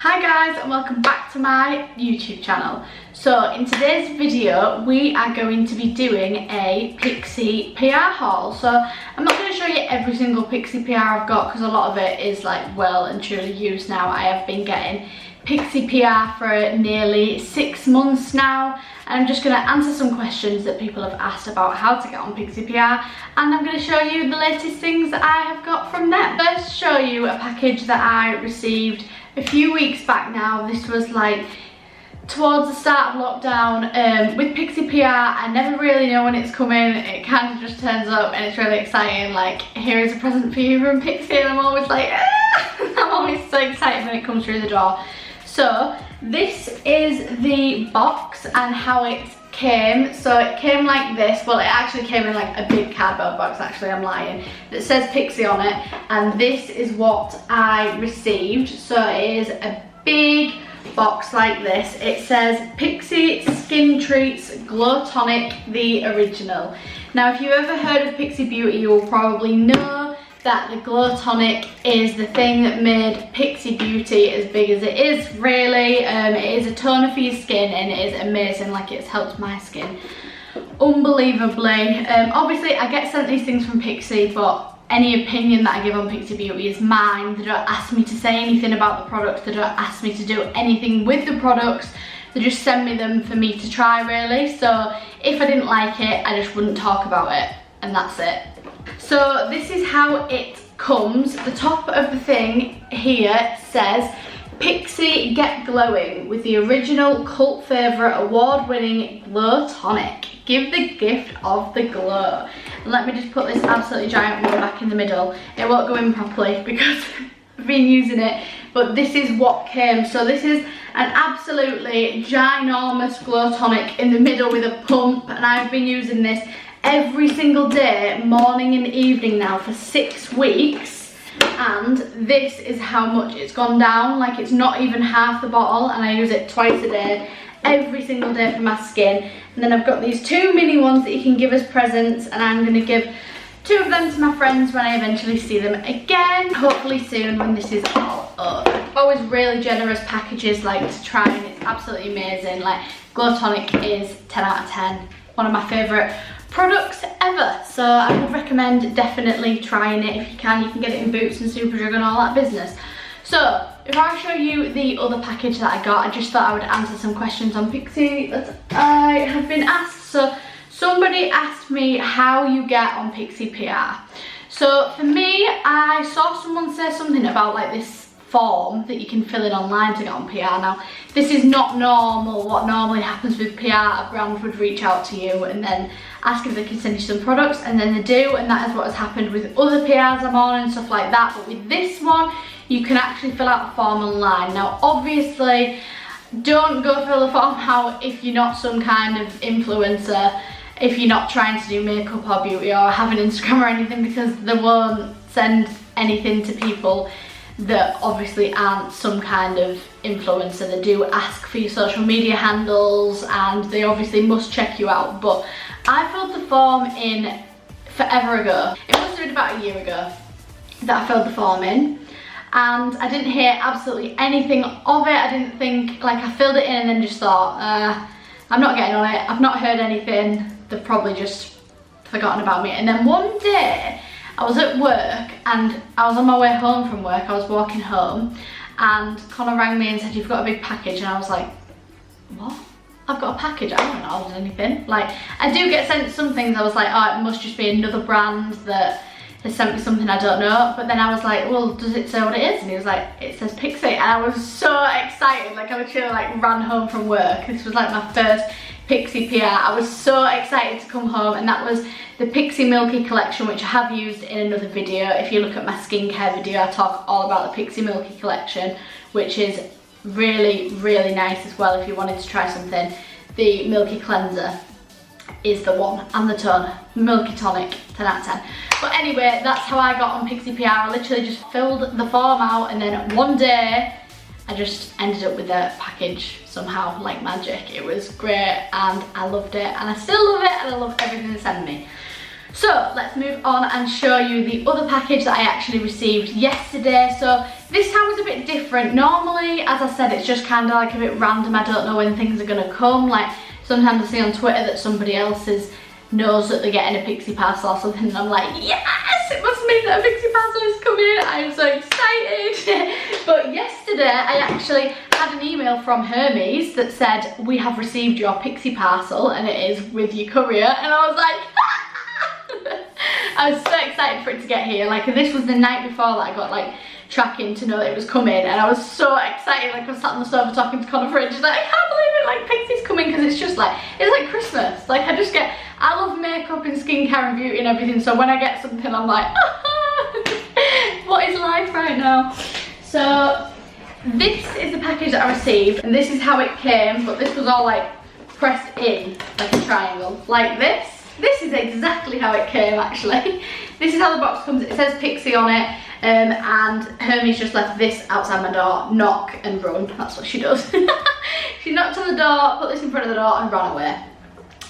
Hi guys, and welcome back to my YouTube channel. So in today's video we are going to be doing a PIXI PR haul. So I'm not going to show you every single PIXI PR I've got because a lot of it is like well and truly used now. I have been getting PIXI PR for nearly 6 months now, and I'm just going to answer some questions that people have asked about how to get on PIXI PR, and I'm going to show you the latest things that I have got from them. First, show you a package that I received a few weeks back now. This was like towards the start of lockdown with PIXI PR. I never really know when it's coming. It kind of just turns up and it's really exciting. Like, here is a present for you from PIXI, and I'm always like, ah! I'm always so excited when it comes through the door. So this is the box and how it came. So it came like this. Well, it actually came in like a big cardboard box, actually, I'm lying, that says PIXI on it, and this is what I received. So it is a big box like this. It says PIXI Skin Treats Glow Tonic, the original. Now, if you've ever heard of PIXI Beauty, you will probably know that the Glow Tonic is the thing that made PIXI Beauty as big as it is, really. It is a toner for your skin and it is amazing. Like, it's helped my skin unbelievably. Obviously I get sent these things from PIXI, but any opinion that I give on PIXI Beauty is mine. They don't ask me to say anything about the products, they don't ask me to do anything with the products, they just send me them for me to try, really. So if I didn't like it, I just wouldn't talk about it, and that's it. So this is how it comes. The top of the thing here says PIXI Get Glowing with the original cult favourite award-winning Glow Tonic. Give the gift of the glow. And let me just put this absolutely giant one back in the middle. It won't go in properly because I've been using it, but this is what came. So this is an absolutely ginormous Glow Tonic in the middle with a pump, and I've been using this every single day, morning and evening now, for 6 weeks, and this is how much it's gone down. Like, it's not even half the bottle, and I use it twice a day, every single day for my skin. And then I've got these 2 mini ones that you can give as presents, and I'm going to give 2 of them to my friends when I eventually see them again, hopefully soon when this is all over. Always really generous packages, like, to try, and it's absolutely amazing. Like, Glow Tonic is 10 out of 10, one of my favourite products ever, so I would recommend definitely trying it if you can. You can get it in Boots and Superdrug and all that business. So if I show you the other package that I got, I just thought I would answer some questions on PIXI that I have been asked. So somebody asked me how you get on PIXI PR. So for me, I saw someone say something about like this form that you can fill in online to get on PR. Now, this is not normal. What normally happens with PR, a brand would reach out to you and then ask if they can send you some products, and then they do, and that is what has happened with other PRs I'm on and stuff like that. But with this one, you can actually fill out the form online. Now, obviously, don't go fill the form out if you're not some kind of influencer, if you're not trying to do makeup or beauty or have an Instagram or anything, because they won't send anything to people that obviously aren't some kind of influencer. They do ask for your social media handles, and they obviously must check you out. But I filled the form in forever ago. It must have been about a year ago that I filled the form in, and I didn't hear absolutely anything of it. I didn't think, like, I filled it in and then just thought, I'm not getting on it, I've not heard anything, they've probably just forgotten about me. And then one day I was at work and I was on my way home from work. I was walking home and Connor rang me and said, "You've got a big package," and I was like, what? I've got a package? I don't know anything. Like, I do get sent some things. I was like, oh, it must just be another brand that has sent me something I don't know. But then I was like, well, does it say what it is? And he was like, it says PIXI. And I was so excited. Like, I literally like ran home from work. This was like my first PIXI PR. I was so excited to come home, and that was the PIXI Milky collection, which I have used in another video. If you look at my skincare video, I talk all about the PIXI Milky collection, which is really, really nice as well if you wanted to try something. The Milky Cleanser is the one, and the toner, Milky Tonic, 10 out of 10. But anyway, that's how I got on PIXI PR. I literally just filled the form out, and then one day I just ended up with a package somehow, like magic. It was great and I loved it, and I still love it, and I love everything they send me. So let's move on and show you the other package that I actually received yesterday. So this time was a bit different. Normally, as I said, it's just kind of like a bit random. I don't know when things are going to come. Like sometimes I see on Twitter that somebody else knows that they're getting a PIXI parcel or something, and I'm like, yes, it must mean that a PIXI parcel is coming. I'm so excited. But yesterday I actually had an email from Hermes that said, we have received your PIXI parcel and it is with your courier, and I was like, I was so excited for it to get here. Like, this was the night before that I got like tracking to know that it was coming, and I was so excited. Like, I was sat on the sofa talking to Connor for it, just like, I can't believe it, like PIXI's coming, because it's just like, it's like Christmas. Like, I love makeup and skincare and beauty and everything, so when I get something I'm like, what is life right now? So this is the package that I received, and this is how it came, but this was all like pressed in like a triangle, like this. This is exactly how it came, actually. This is how the box comes. It says PIXI on it, and Hermes just left this outside my door. Knock and run. That's what she does. She knocked on the door, put this in front of the door, and ran away.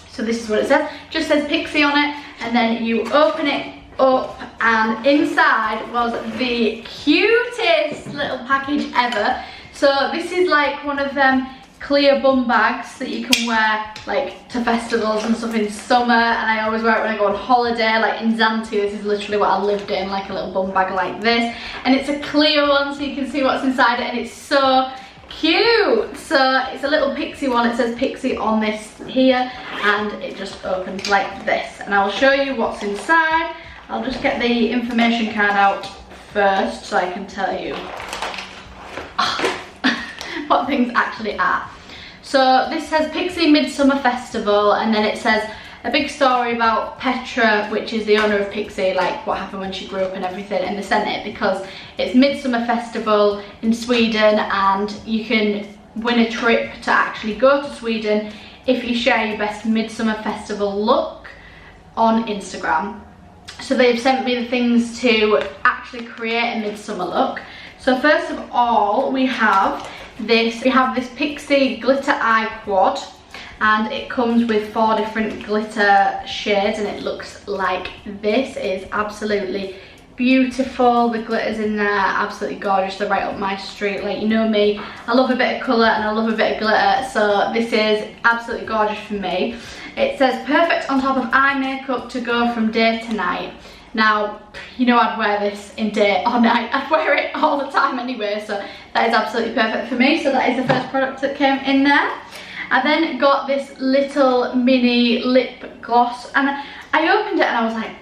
So this is what it says. Just says PIXI on it, and then you open it up, and inside was the cutest little package ever. So this is like one of them clear bum bags that you can wear like to festivals and stuff in summer, and I always wear it when I go on holiday. Like in Zante, this is literally what I lived in, like a little bum bag like this, and it's a clear one so you can see what's inside it, and it's so cute. So it's a little PIXI one. It says PIXI on this here, and it just opens like this, and I'll show you what's inside. I'll just get the information card out first so I can tell you what things actually are. So this says PIXI Midsummer Festival, and then it says a big story about Petra, which is the owner of PIXI, like what happened when she grew up and everything, and they sent it because it's Midsummer Festival in Sweden, and you can win a trip to actually go to Sweden if you share your best Midsummer Festival look on Instagram. So they've sent me the things to actually create a midsummer look. So first of all, we have this PIXI glitter eye quad, and it comes with 4 different glitter shades, and it looks like this. It is absolutely beautiful. The glitters in there are absolutely gorgeous. They're right up my street. Like, you know me, I love a bit of colour and I love a bit of glitter, so this is absolutely gorgeous for me. It says perfect on top of eye makeup to go from day to night. Now, you know I'd wear this in day or night. I'd wear it all the time anyway, so that is absolutely perfect for me. So that is the first product that came in there. I then got this little mini lip gloss, and I opened it and I was like,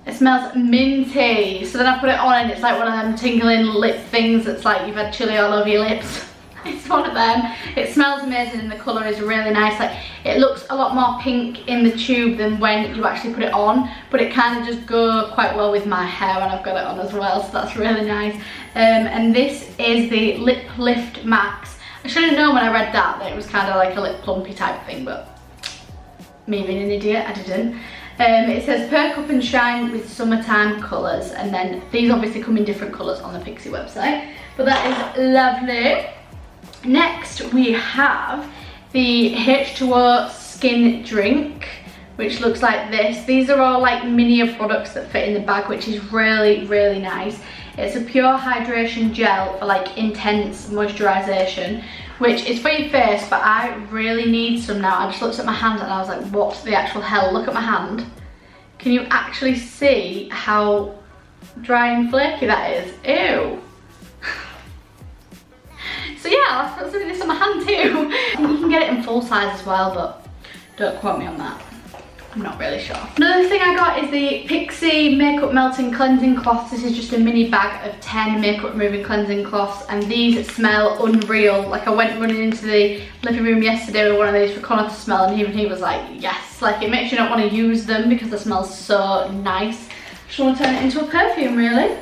it smells minty. So then I put it on, and it's like one of them tingling lip things that's like you've had chili all over your lips. It's one of them. It smells amazing, and the colour is really nice. Like, it looks a lot more pink in the tube than when you actually put it on, but it kind of just goes quite well with my hair when I've got it on as well, so that's really nice. And this is the Lip Lift Max. I should have known when I read that it was kind of like a lip plumpy type thing, but me being an idiot, I didn't. It says perk up and shine with summertime colours, and then these obviously come in different colours on the PIXI website, but that is lovely. Next we have the H2O skin drink, which looks like this. These are all like mini products that fit in the bag, which is really, really nice. It's a pure hydration gel for like intense moisturisation, which is for your face, but I really need some now. I just looked at my hand and I was like, what the actual hell? Look at my hand. Can you actually see how dry and flaky that is? Ew. So yeah, I'll put some of this on my hand too. I think you can get it in full size as well, but don't quote me on that. I'm not really sure. Another thing I got is the PIXI Makeup Melting Cleansing Cloths. This is just a mini bag of 10 makeup removing cleansing cloths, and these smell unreal. Like, I went running into the living room yesterday with one of these for Connor to smell, and even he was like, yes. Like, it makes you not want to use them because they smell so nice. Just want to turn it into a perfume, really.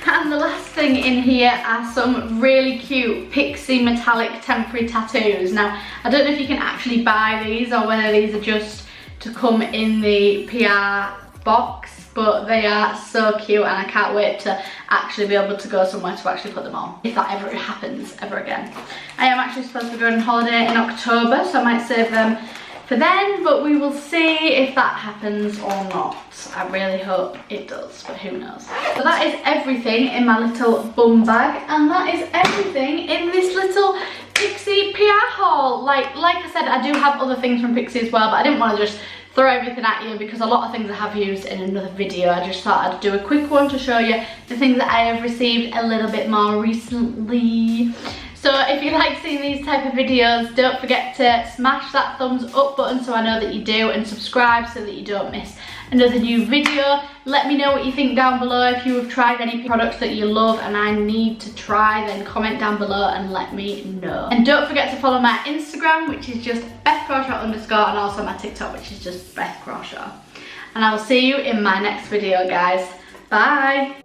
And the last thing in here are some really cute PIXI metallic temporary tattoos. Now, I don't know if you can actually buy these or whether these are just to come in the PR box, but they are so cute, and I can't wait to actually be able to go somewhere to actually put them on, if that ever happens ever again. I am actually supposed to be going on holiday in October, so I might save them for then, but we will see if that happens or not. I really hope it does, but who knows. So that is everything in my little bum bag, and that is everything in this little PIXI PR haul. Like I said, I do have other things from PIXI as well, but I didn't want to just throw everything at you because a lot of things I have used in another video. I just thought I'd do a quick one to show you the things that I have received a little bit more recently. So if you like seeing these type of videos, don't forget to smash that thumbs up button so I know that you do, and subscribe so that you don't miss another new video. Let me know what you think down below. If you have tried any products that you love and I need to try, then comment down below and let me know. And don't forget to follow my Instagram, which is just BethCrawshaw_, and also my TikTok, which is just BethCrawshaw. And I will see you in my next video, guys. Bye.